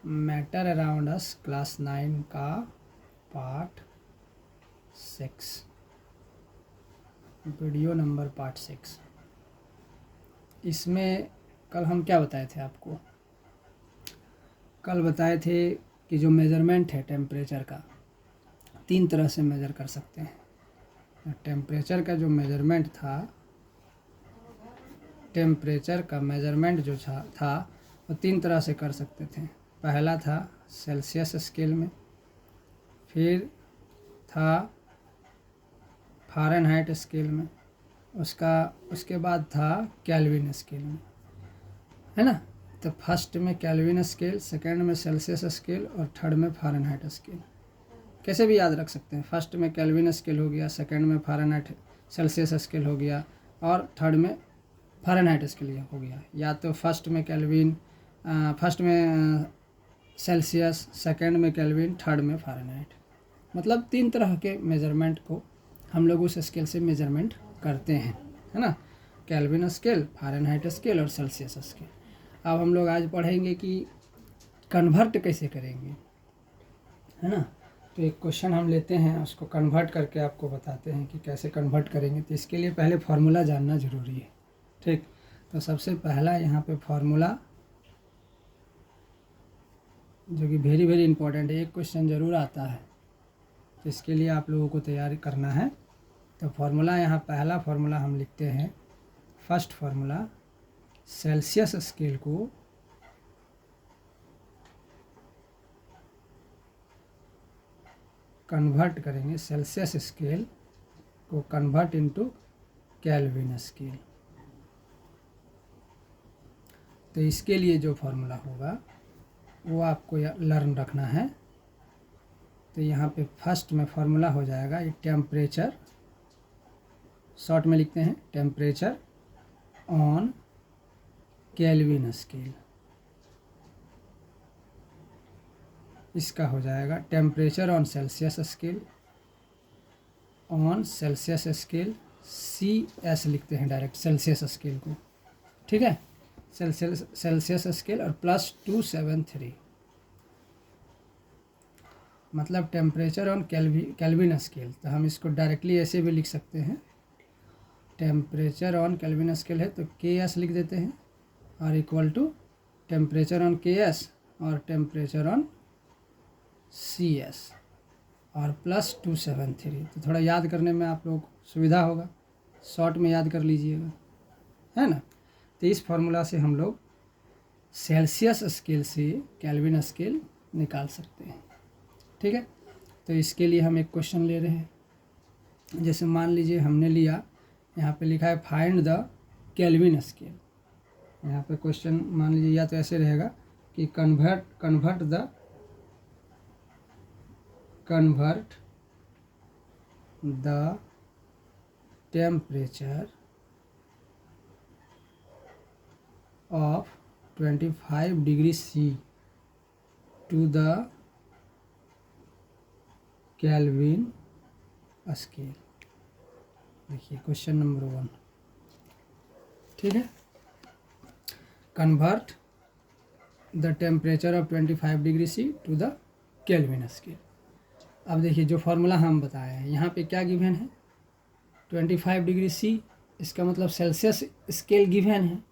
Matter around us class 9 का part 6, video number part 6। इसमें कल हम क्या बताए थे आपको? कल बताए थे कि जो मेज़रमेंट है टेम्परेचर का, 3 तरह से मेज़र कर सकते हैं। टेम्परेचर का जो मेज़रमेंट था, टेम्परेचर का मेज़रमेंट जो था वो 3 तरह से कर सकते थे। पहला था सेल्सियस स्केल में, फिर था फ़ारेनहाइट स्केल में, उसके बाद था केल्विन स्केल में, है ना। तो फर्स्ट में केल्विन स्केल, सेकंड में सेल्सियस स्केल और थर्ड में फ़ारेनहाइट स्केल। कैसे भी याद रख सकते हैं, फर्स्ट में केल्विन स्केल हो गया, सेकंड में फ़ारेनहाइट सेल्सियस स्केल हो गया और थर्ड में फ़ारेनहाइट स्केल हो गया। या तो फर्स्ट में केल्विन, फर्स्ट में सेल्सियस, सेकंड में केल्विन, थर्ड में फ़ारेनहाइट। मतलब 3 तरह के मेज़रमेंट को हम लोग उस स्केल से मेज़रमेंट करते हैं, है ना। केल्विन स्केल, फ़ारेनहाइट स्केल और सेल्सियस स्केल। अब हम लोग आज पढ़ेंगे कि कन्वर्ट कैसे करेंगे, है ना। तो एक क्वेश्चन हम लेते हैं, उसको कन्वर्ट करके आपको बताते हैं कि कैसे कन्वर्ट करेंगे। तो इसके लिए पहले फार्मूला जानना ज़रूरी है, ठीक। तो सबसे पहला यहाँ पे फार्मूला जो कि वेरी वेरी इंपॉर्टेंट है, एक क्वेश्चन ज़रूर आता है, तो इसके लिए आप लोगों को तैयारी करना है। तो फार्मूला यहाँ पहला फार्मूला हम लिखते हैं, फर्स्ट फार्मूला सेल्सियस स्केल को कन्वर्ट करेंगे, सेल्सियस स्केल को कन्वर्ट इनटू केल्विन स्केल। तो इसके लिए जो फार्मूला होगा वो आपको लर्न रखना है। तो यहाँ पे फर्स्ट में फार्मूला हो जाएगा ये टेम्परेचर, शॉर्ट में लिखते हैं टेम्परेचर ऑन केल्विन स्केल। इसका हो जाएगा temperature on Celsius scale, on Celsius scale, CS लिखते हैं डायरेक्ट सेल्सियस स्केल को, ठीक है। सेल्सियस स्केल और +273, मतलब टेम्परेचर ऑन केल्विन स्केल। तो हम इसको डायरेक्टली ऐसे भी लिख सकते हैं, टेम्परेचर ऑन केल्विन स्केल है तो KS लिख देते हैं और equal to temperature on KS और टेम्परेचर ऑन CS और +273। तो थोड़ा याद करने में आप लोग सुविधा होगा, शॉर्ट में याद कर लीजिएगा, है ना। तो इस फार्मूला से हम लोग सेल्सियस स्केल से केल्विन स्केल निकाल सकते हैं, ठीक है। तो इसके लिए हम एक क्वेश्चन ले रहे हैं। जैसे मान लीजिए हमने लिया, यहाँ पे लिखा है फाइंड द केल्विन स्केल। यहाँ पे क्वेश्चन मान लीजिए या तो ऐसे रहेगा कि convert the temperature of 25 degree C to the Kelvin scale. देखिए क्वेश्चन नंबर 1, ठीक है। Convert the temperature of 25 degree C to the Kelvin scale. अब देखिए जो फार्मूला हम बताए हैं, यहाँ पे क्या गिवन है, 25 डिग्री C, इसका मतलब सेल्सियस स्केल गिवन है।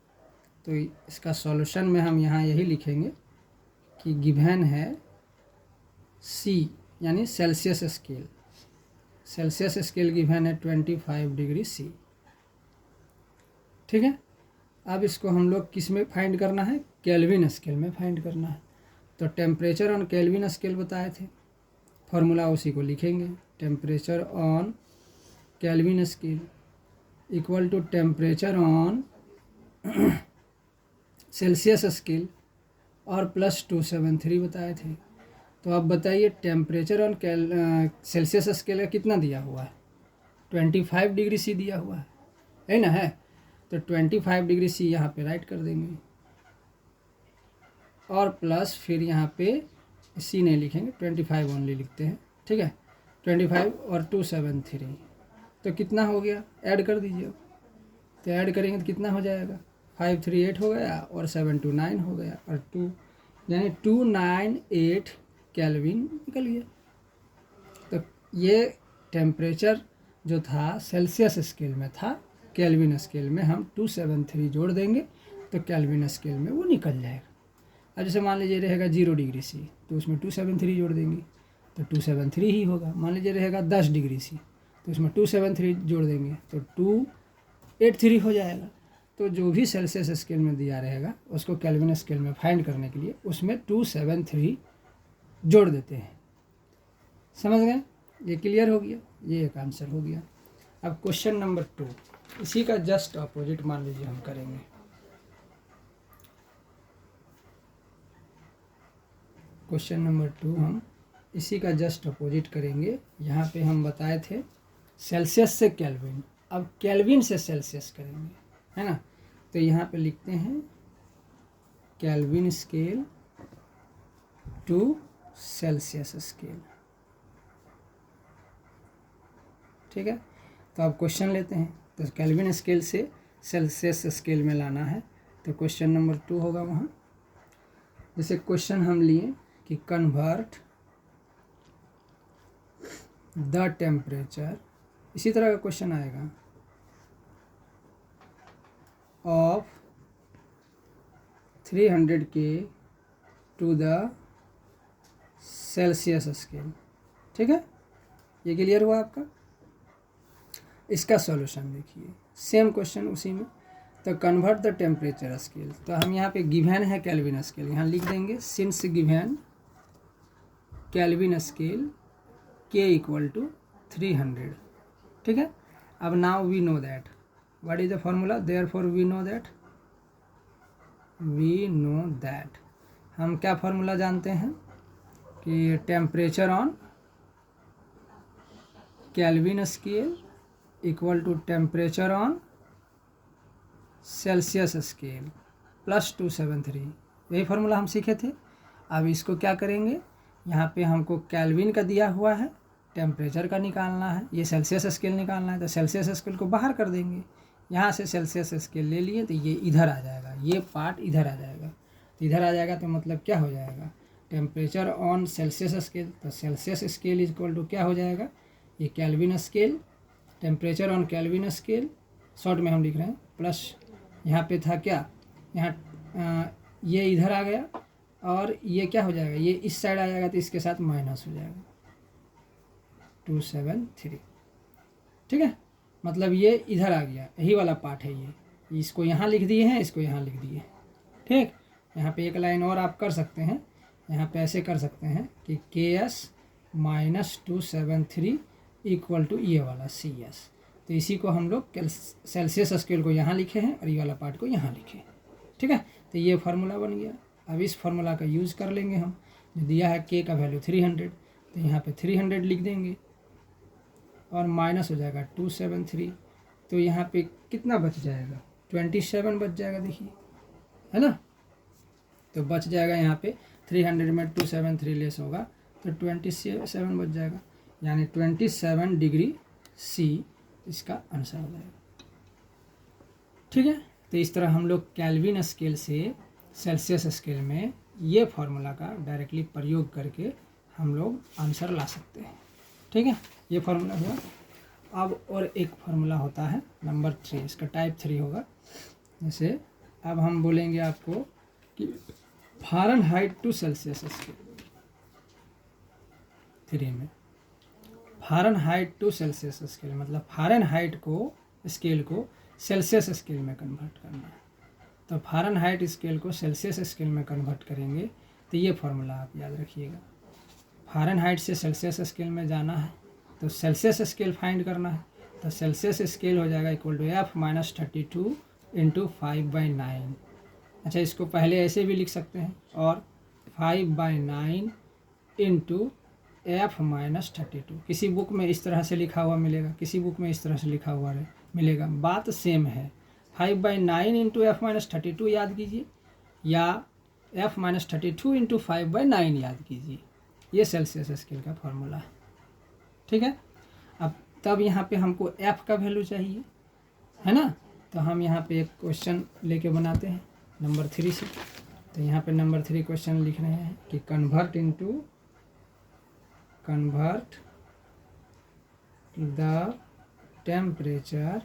तो इसका सॉल्यूशन में हम यहाँ यही लिखेंगे कि गिवन है C यानी Celsius scale, Celsius scale given है 25 डिग्री C, ठीक है। अब इसको हम लोग किस में फाइंड करना है, केल्विन स्केल में फाइंड करना है। तो टेम्परेचर ऑन केल्विन स्केल बताए थे, फार्मूला उसी को लिखेंगे, temperature on Kelvin scale equal to temperature on Celsius scale और +273 बताए थे। तो अब बताइए टेम्परेचर ऑन सेल्सियस स्केल का कितना दिया हुआ है, 25 डिग्री C दिया हुआ है ना, है। तो 25 डिग्री C यहाँ पे राइट कर देंगे और प्लस फिर यहाँ पे C नहीं लिखेंगे, 25 ओनली लिखते हैं, ठीक है। 25 और 273 तो कितना हो गया, ऐड कर दीजिए। तो ऐड करेंगे तो कितना हो जाएगा, 538 हो गया और 729 हो गया और 2 यानी 298 केल्विन निकल गया। तो ये टेम्परेचर जो था सेल्सियस स्केल में था, केल्विन स्केल में हम 273 जोड़ देंगे तो केल्विन स्केल में वो निकल जाएगा। अब जैसे मान लीजिए रहेगा 0 डिग्री सी, तो उसमें 273 जोड़ देंगे तो 273 ही होगा। मान लीजिए रहेगा 10 डिग्री सी, तो उसमें 273 जोड़ देंगे तो 283 हो जाएगा। तो जो भी सेल्सियस स्केल में दिया रहेगा उसको केल्विन स्केल में फाइंड करने के लिए उसमें 273 जोड़ देते हैं। समझ गए? ये क्लियर हो गया, ये एक आंसर हो गया। अब क्वेश्चन नंबर 2, इसी का जस्ट अपोजिट मान लीजिए हम करेंगे। क्वेश्चन नंबर 2 हम इसी का जस्ट अपोजिट करेंगे। यहाँ पे हम बताए थे सेल्सियस से केल्विन, अब केल्विन से सेल्सियस करेंगे, है ना। तो यहाँ पे लिखते हैं Kelvin scale to Celsius scale. ठीक है, तो अब क्वेश्चन लेते हैं। तो केल्विन स्केल से सेल्सियस स्केल में लाना है, तो क्वेश्चन नंबर 2 होगा वहाँ। जैसे क्वेश्चन हम लिए कि कन्वर्ट द टेम्परेचर, इसी तरह का क्वेश्चन आएगा, of 300 K to the Celsius scale. ठीक है, ये क्लियर हुआ आपका। इसका सॉल्यूशन देखिए, सेम क्वेश्चन उसी में। तो कन्वर्ट द टेम्परेचर स्केल, तो हम यहाँ पे गिवन है केल्विन स्केल, यहाँ लिख देंगे since given Kelvin scale K equal to 300। ठीक है, अब now we know that what is the formula, therefore we know that हम क्या फॉर्मूला जानते हैं कि temperature on Kelvin scale equal to temperature on Celsius scale plus 273, यही formula हम सीखे थे। अब इसको क्या करेंगे, यहाँ पे हमको केल्विन का दिया हुआ है, टेम्परेचर का निकालना है, ये सेल्सियस स्केल निकालना है, तो सेल्सियस स्केल को बाहर कर देंगे। यहाँ से सेल्सियस स्केल ले लिए तो ये इधर आ जाएगा, ये पार्ट इधर आ जाएगा। तो इधर आ जाएगा तो मतलब क्या हो जाएगा, टेम्परेचर ऑन सेल्सियस स्केल, तो सेल्सियस स्केल इक्वल टू क्या हो जाएगा, ये kelvin scale, temperature on Kelvin scale, short में हम लिख रहे हैं, प्लस यहाँ पे था क्या, यहाँ ये इधर आ गया और ये क्या हो जाएगा, ये इस साइड आ जाएगा तो इसके साथ माइनस हो जाएगा 273। ठीक है, मतलब ये इधर आ गया, यही वाला पार्ट है ये, इसको यहाँ लिख दिए हैं, इसको यहाँ लिख दिए। ठीक, यहाँ पे एक लाइन और आप कर सकते हैं, यहाँ पे ऐसे कर सकते हैं कि KS माइनस 273 इक्वल टू ये वाला CS। तो इसी को हम लोग सेल्सियस स्केल को यहाँ लिखे हैं और ये वाला पार्ट को यहाँ लिखे। ठीक है, तो ये फार्मूला बन गया। अब इस फार्मूला का यूज़ कर लेंगे हम, जो दिया है K का वैल्यू 300, तो यहाँ पे 300 लिख देंगे और माइनस हो जाएगा 273। तो यहाँ पे कितना बच जाएगा, 27 बच जाएगा, देखिए, है ना। तो बच जाएगा यहाँ पे 300 में 273 लेस होगा तो 27 बच जाएगा, यानी 27 डिग्री C इसका आंसर हो जाएगा। ठीक है, तो इस तरह हम लोग केल्विन स्केल से सेल्सियस स्केल में ये फार्मूला का डायरेक्टली प्रयोग करके हम लोग आंसर ला सकते हैं। ठीक है, ये फार्मूला हुआ। अब और एक फार्मूला होता है नंबर 3, इसका टाइप 3 होगा। जैसे अब हम बोलेंगे आपको कि फ़ारेनहाइट टू सेल्सियस स्केल 3 में, फ़ारेनहाइट टू सेल्सियस स्केल मतलब फ़ारेनहाइट को स्केल को सेल्सियस स्केल में कन्वर्ट करना है। तो फ़ारेनहाइट स्केल को सेल्सियस स्केल में कन्वर्ट करेंगे तो ये फार्मूला आप याद रखिएगा। फ़ारेनहाइट से सेल्सियस स्केल में जाना है तो सेल्सियस स्केल फाइंड करना है, तो सेल्सियस स्केल हो जाएगा equal to F minus 32 into 5/9। अच्छा, इसको पहले ऐसे भी लिख सकते हैं, और 5/9 इंटू F माइनस 32। किसी बुक में इस तरह से लिखा हुआ मिलेगा, किसी बुक में इस तरह से लिखा हुआ मिलेगा, बात सेम है। 5/9 इंटू F माइनस 32 याद कीजिए, या F माइनस 32 इंटू 5/9 याद कीजिए। ये सेल्सियस स्केल का फार्मूला है। ठीक है, अब तब यहाँ पे हमको F का वैल्यू चाहिए, है ना। तो हम यहाँ पे एक क्वेश्चन लेके बनाते हैं नंबर 3 से। तो यहाँ पे नंबर 3 क्वेश्चन लिख रहे हैं कि convert the temperature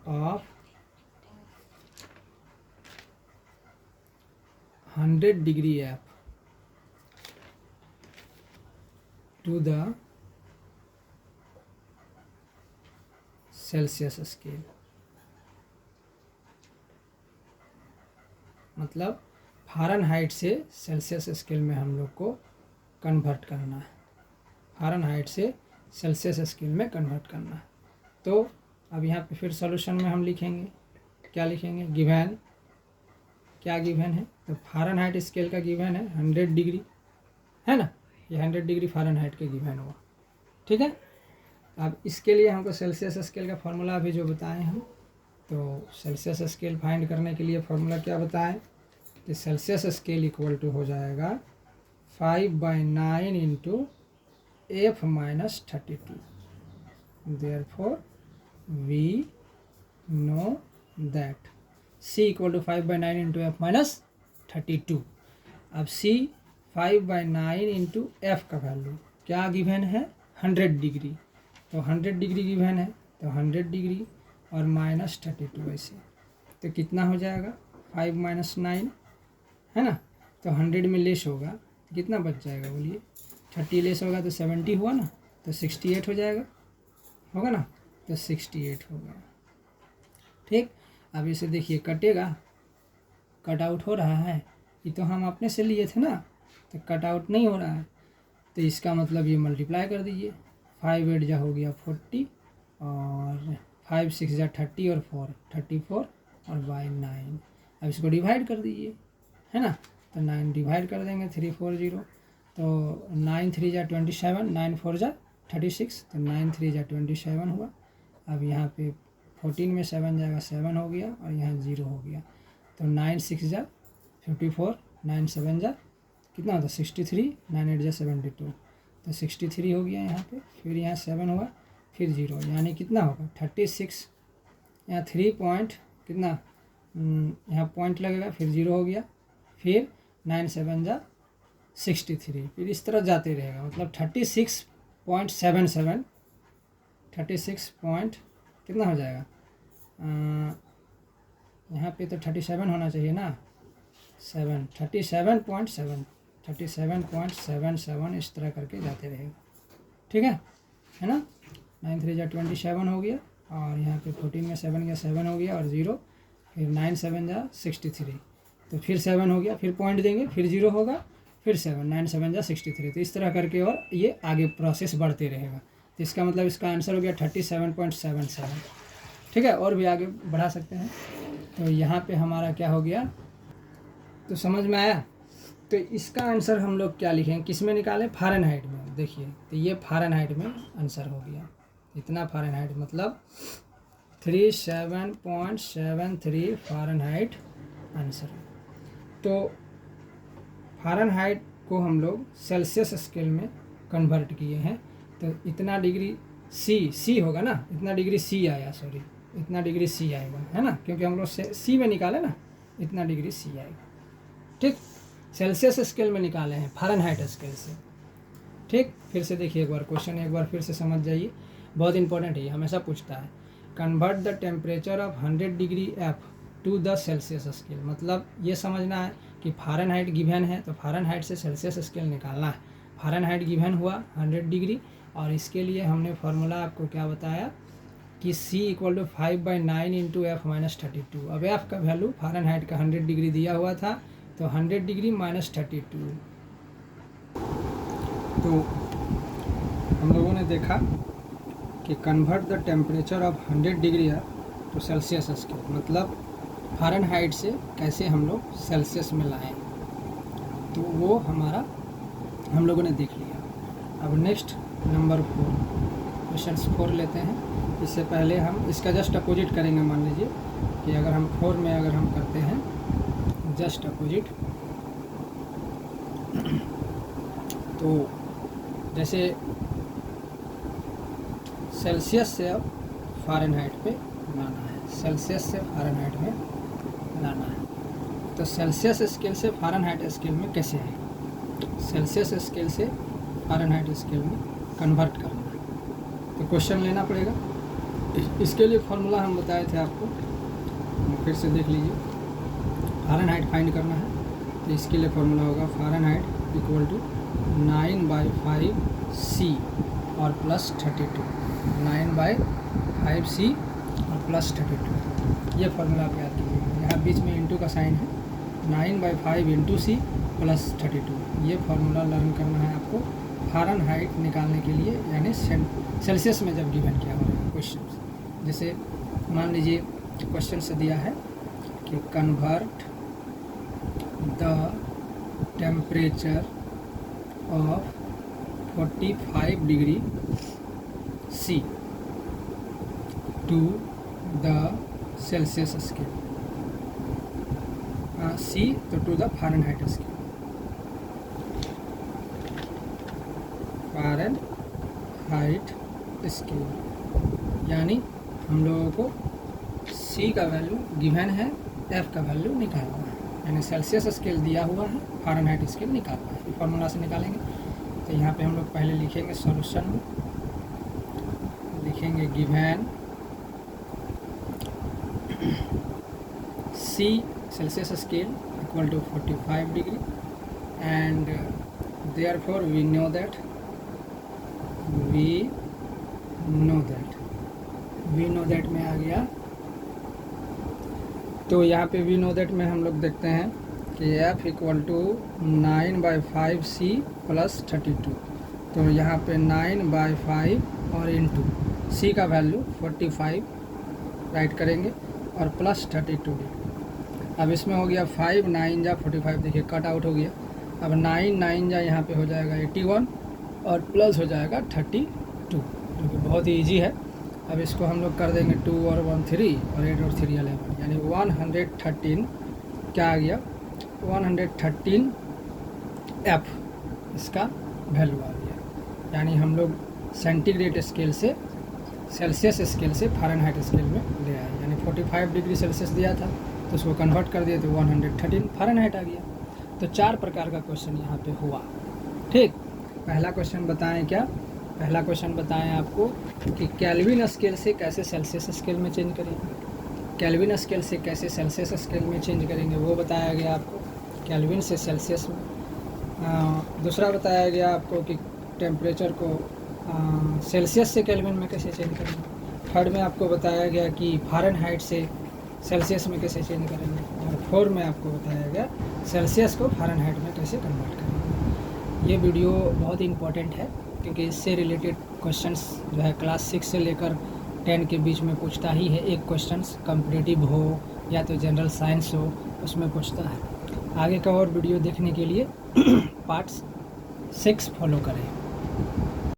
of 100 degree F two the Celsius scale. मतलब फ़ारेनहाइट से सेल्सियस स्केल में हम लोग को कन्वर्ट करना है, फ़ारेनहाइट से सेल्सियस स्केल में कन्वर्ट करना है। तो अब यहाँ पे फिर सॉल्यूशन में हम लिखेंगे, क्या लिखेंगे, गिवन, क्या गिवन है, तो फ़ारेनहाइट स्केल का गिवन है 100 डिग्री, है ना, ये 100 डिग्री फ़ारेनहाइट के गिवन हुआ, ठीक है। अब इसके लिए हमको सेल्सियस स्केल का फॉर्मूला भी जो बताए हम, तो सेल्सियस स्केल फाइंड करने के लिए फॉर्मूला क्या बताएं कि सेल्सियस स्केल इक्वल टू हो जाएगा 5/9 into F minus 32। Therefore we know that C equal to 5/9 into F minus 32। अब C 5/9 इंटू F का वैल्यू क्या गिवन है, 100 डिग्री, तो 100 डिग्री गिवन है, तो 100 डिग्री और माइनस 32 ऐसे, तो कितना हो जाएगा 5 माइनस 9, है ना, तो 100 में लेस होगा तो कितना बच जाएगा बोलिए, 30 लेस होगा तो 70 हुआ ना, तो 68 हो जाएगा, होगा ना, तो 68 हो गया, ठीक। अब इसे देखिए कटेगा, कट आउट हो रहा है, ये तो हम अपने से लिए थे ना, तो कट आउट नहीं हो रहा है, तो इसका मतलब ये मल्टीप्लाई कर दीजिए, 5 8 जा हो गया 40 और 5 6 जा 30 और 4 34 और बाई 9। अब इसको डिवाइड कर दीजिए, है ना, तो 9 डिवाइड कर देंगे 340, तो 9 3 जा 27, 9 4 जा 36, तो 9 3 जा 27 हुआ। अब यहाँ पे 14 में 7 जाएगा 7 हो गया और यहाँ 0 हो गया, तो 9 6 जा 54, 9 7 जा कितना होता है 63, 9 8 जा 72, तो 63 हो गया यहाँ पे, फिर यहाँ 7 हुआ, फिर 0, यानी कितना होगा 36, यहाँ 3 पॉइंट कितना, यहाँ पॉइंट लगेगा, फिर 0 हो गया, फिर 9 7 जा 63, फिर इस तरह जाते रहेगा, मतलब 36.77, 36 पॉइंट कितना हो जाएगा, यहाँ पे तो 37 होना चाहिए ना, 37.77 इस तरह करके जाते रहेगा, ठीक है ना। 9 3 जा 27 हो गया और यहाँ पे 14 में 7 गया 7 हो गया और 0, फिर 9 7 जा 63, तो फिर 7 हो गया, फिर पॉइंट देंगे, फिर 0 होगा, फिर 7, 9 7 जा 63, तो इस तरह करके और ये आगे प्रोसेस बढ़ते रहेगा। तो इसका मतलब इसका आंसर हो गया 37.77, ठीक है। और भी आगे बढ़ा सकते हैं। तो यहाँ पे हमारा क्या हो गया, तो समझ में आया। तो इसका आंसर हम लोग क्या लिखेंगे, किस में निकालें, फ़ारेनहाइट में। देखिए तो ये फ़ारेनहाइट में आंसर हो गया, इतना फ़ारेनहाइट मतलब 37.73 फ़ारेनहाइट आंसर। तो फ़ारेनहाइट को हम लोग सेल्सियस स्केल में कन्वर्ट किए हैं, तो इतना डिग्री सी होगा ना, इतना डिग्री सी आया, सॉरी इतना डिग्री सी आएगा, है ना, क्योंकि हम लोग सी में निकाले ना, इतना डिग्री सी आएगा, ठीक। सेल्सियस स्केल में निकाले हैं फ़ारेनहाइट स्केल से, ठीक। फिर से देखिए एक बार क्वेश्चन, एक बार फिर से समझ जाइए, बहुत इंपॉर्टेंट है, ये हमेशा पूछता है। Convert the temperature of 100 degree F two the Celsius scale, मतलब ये समझना है कि फ़ारेनहाइट गिवन है, तो फ़ारेनहाइट से सेल्सियस स्केल निकालना है। फ़ारेनहाइट गिवन हुआ 100 डिग्री, और इसके लिए हमने फार्मूला आपको क्या बताया कि C equal to 5/9 into F minus 32। अब F का वैल्यू फ़ारेनहाइट का 100 डिग्री दिया हुआ था, तो 100 डिग्री माइनस 32। तो हम लोगों ने देखा कि convert the temperature of 100 degree to Celsius scale, मतलब फ़ारेनहाइट से कैसे हम लोग सेल्सियस में लाएं, तो वो हमारा हम लोगों ने देख लिया। अब नेक्स्ट नंबर 4, क्वेश्चन 4 लेते हैं। इससे पहले हम इसका जस्ट अपोजिट करेंगे। मान लीजिए कि अगर हम 4 में अगर हम करते हैं जस्ट अपोजिट, तो जैसे सेल्सियस से अब फ़ारेनहाइट पे लाना है, सेल्सियस से फ़ारेनहाइट में लाना है। तो सेल्सियस स्केल से फ़ारेनहाइट स्केल में कैसे आए, सेल्सियस स्केल से फ़ारेनहाइट स्केल में कन्वर्ट करना है तो क्वेश्चन लेना पड़ेगा। इसके लिए फार्मूला हम बताए थे आपको, फिर से देख लीजिए। फ़ारेनहाइट फाइंड करना है तो इसके लिए फार्मूला होगा फ़ारेनहाइट इक्वल टू 9/5C और प्लस 32, 9/5C और प्लस 32, ये फार्मूला आप याद कीजिए। यहाँ बीच में इंटू का साइन है, 9/5 इंटू C प्लस 32, ये फार्मूला लर्न करना है आपको फ़ारेनहाइट निकालने के लिए, यानी सेल्सियस में जब गिवन किया हुआ है क्वेश्चन। जैसे मान लीजिए क्वेश्चन से दिया है कि convert the temperature of 45 degree C to the Celsius scale, C तो to the Fahrenheit scale, Fahrenheit scale, यानी हम लोगों को C का वैल्यू गिवन है, F का वैल्यू निकालना है, यानी सेल्सियस स्केल दिया हुआ है, फ़ारेनहाइट स्केल निकालना है। फार्मूला से निकालेंगे तो यहाँ पे हम लोग पहले लिखेंगे सॉल्यूशन में, लिखेंगे given C Celsius scale equal to 45 degree and therefore we know that में आ गया। तो यहाँ पे वी नो दैट में हम लोग देखते हैं कि F equal to 9/5C plus 32, तो यहाँ पे 9/5 और इंटू C का वैल्यू 45 राइट करेंगे और प्लस 32 डिग्री। अब इसमें हो गया 5 9 जा 45, देखिए कट आउट हो गया। अब 9 9 जा यहाँ पे हो जाएगा 81 और प्लस हो जाएगा 32, जो कि बहुत ही ईजी है। अब इसको हम लोग कर देंगे 2 और 1 3 और 8 और 3 11, यानी 113 क्या आ गया, 113 F इसका वैल्यू आ गया। यानी हम लोग सेंटीग्रेड स्केल से सेल्सियस स्केल से फ़ारेनहाइट स्केल में ले आए, यानी 45 डिग्री सेल्सियस दिया था तो उसको कन्वर्ट कर दिए तो 113 फ़ारेनहाइट आ गया। तो 4 प्रकार का क्वेश्चन यहाँ पे हुआ। ठीक, पहला क्वेश्चन बताएं क्या, पहला क्वेश्चन बताएं आपको कि केल्विन स्केल से कैसे सेल्सियस स्केल में चेंज करेंगे, केल्विन स्केल से कैसे सेल्सियस स्केल में चेंज करेंगे वो बताया गया आपको, केल्विन से सेल्सियस में। दूसरा बताया गया आपको कि टेम्परेचर को सेल्सियस से केल्विन में कैसे चेंज करेंगे। थर्ड में आपको बताया गया कि फ़ारेनहाइट से सेल्सियस में कैसे चेंज करेंगे, और फोर्थ में आपको बताया गया सेल्सियस को फ़ारेनहाइट में कैसे कन्वर्ट करेंगे। ये वीडियो बहुत ही इंपॉर्टेंट है क्योंकि इससे रिलेटेड क्वेश्चंस जो है क्लास 6 से लेकर 10 के बीच में पूछता ही है। एक क्वेश्चंस कॉम्पिटिटिव हो या तो जनरल साइंस हो, उसमें पूछता है। आगे का और वीडियो देखने के लिए पार्ट 6 फॉलो करें।